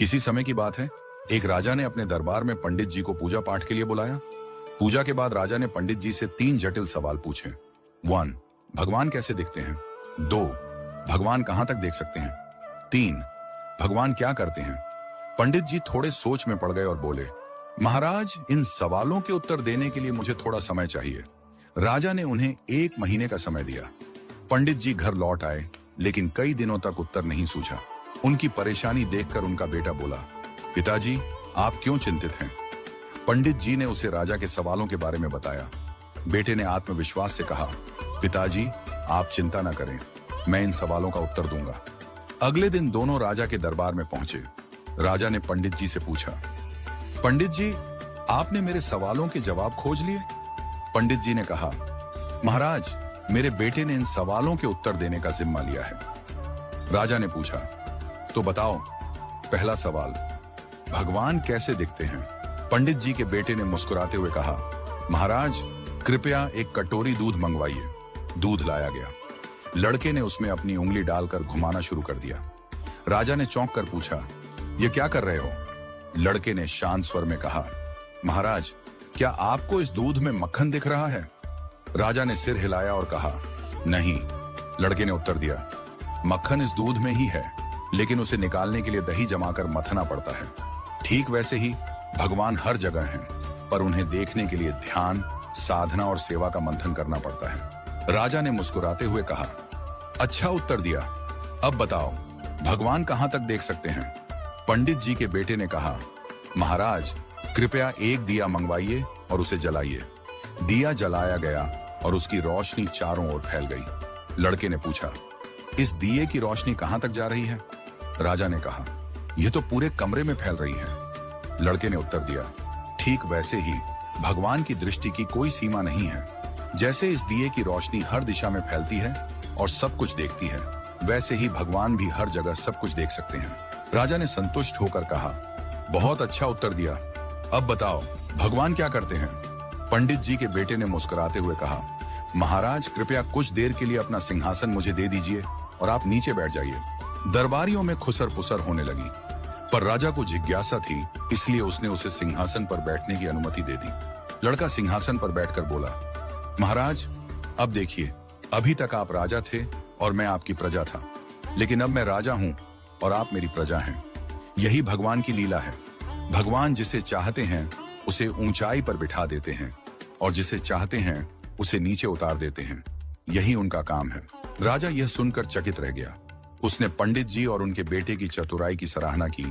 किसी समय की बात है, एक राजा ने अपने दरबार में पंडित जी को पूजा पाठ के लिए बुलाया। पूजा के बाद राजा ने पंडित जी से 3 जटिल सवाल पूछे। 1. भगवान कैसे दिखते हैं? 2. भगवान कहां तक देख सकते हैं? 3. भगवान क्या करते हैं? पंडित जी थोड़े सोच में पड़ गए और बोले, महाराज, इन सवालों के उत्तर देने के लिए मुझे थोड़ा समय चाहिए। राजा ने उन्हें 1 महीने का समय दिया। पंडित जी घर लौट आए, लेकिन कई दिनों तक उत्तर नहीं सूझा। उनकी परेशानी देखकर उनका बेटा बोला, पिताजी, आप क्यों चिंतित हैं? पंडित जी ने उसे राजा के सवालों के बारे में बताया। बेटे ने आत्मविश्वास से कहा, पिताजी, आप चिंता न करें, मैं इन सवालों का उत्तर दूंगा। अगले दिन दोनों राजा के दरबार में पहुंचे। राजा ने पंडित जी से पूछा, पंडित जी, आपने मेरे सवालों के जवाब खोज लिए? पंडित जी ने कहा, महाराज, मेरे बेटे ने इन सवालों के उत्तर देने का जिम्मा लिया है। राजा ने पूछा, तो बताओ, पहला सवाल, भगवान कैसे दिखते हैं? पंडित जी के बेटे ने मुस्कुराते हुए कहा, महाराज, कृपया एक कटोरी दूध मंगवाइए। दूध लाया गया। लड़के ने उसमें अपनी उंगली डालकर घुमाना शुरू कर दिया। राजा ने चौंक कर पूछा, ये क्या कर रहे हो? लड़के ने शांत स्वर में कहा, महाराज, क्या आपको इस दूध में मक्खन दिख रहा है? राजा ने सिर हिलाया और कहा, नहीं। लड़के ने उत्तर दिया, मक्खन इस दूध में ही है, लेकिन उसे निकालने के लिए दही जमाकर मथना पड़ता है। ठीक वैसे ही भगवान हर जगह हैं, पर उन्हें देखने के लिए ध्यान, साधना और सेवा का मंथन करना पड़ता है। राजा ने मुस्कुराते हुए कहा, अच्छा उत्तर दिया। अब बताओ, भगवान कहां तक देख सकते हैं? पंडित जी के बेटे ने कहा, महाराज, कृपया एक दिया मंगवाइए और उसे जलाइए। दिया जलाया गया और उसकी रोशनी चारों ओर फैल गई। लड़के ने पूछा, इस दिए की रोशनी कहां तक जा रही है? राजा ने कहा, यह तो पूरे कमरे में फैल रही है। लड़के ने उत्तर दिया, ठीक वैसे ही भगवान की दृष्टि की कोई सीमा नहीं है। जैसे इस दिए की रोशनी हर दिशा में फैलती है और सब कुछ देखती है, वैसे ही भगवान भी हर जगह सब कुछ देख सकते हैं। राजा ने संतुष्ट होकर कहा, बहुत अच्छा उत्तर दिया। अब बताओ, भगवान क्या करते हैं? पंडित जी के बेटे ने मुस्कुराते हुए कहा, महाराज, कृपया कुछ देर के लिए अपना सिंहासन मुझे दे दीजिए और आप नीचे बैठ जाइए। दरबारियों में खुसर पुसर होने लगी, पर राजा को जिज्ञासा थी, इसलिए उसने उसे सिंहासन पर बैठने की अनुमति दे दी। लड़का सिंहासन पर बैठकर बोला, महाराज, अब देखिए, अभी तक आप राजा थे और मैं आपकी प्रजा था, लेकिन अब मैं राजा हूं और आप मेरी प्रजा हैं। यही भगवान की लीला है। भगवान जिसे चाहते हैं उसे ऊंचाई पर बिठा देते हैं और जिसे चाहते हैं उसे नीचे उतार देते हैं। यही उनका काम है। राजा यह सुनकर चकित रह गया। उसने पंडित जी और उनके बेटे की चतुराई की सराहना की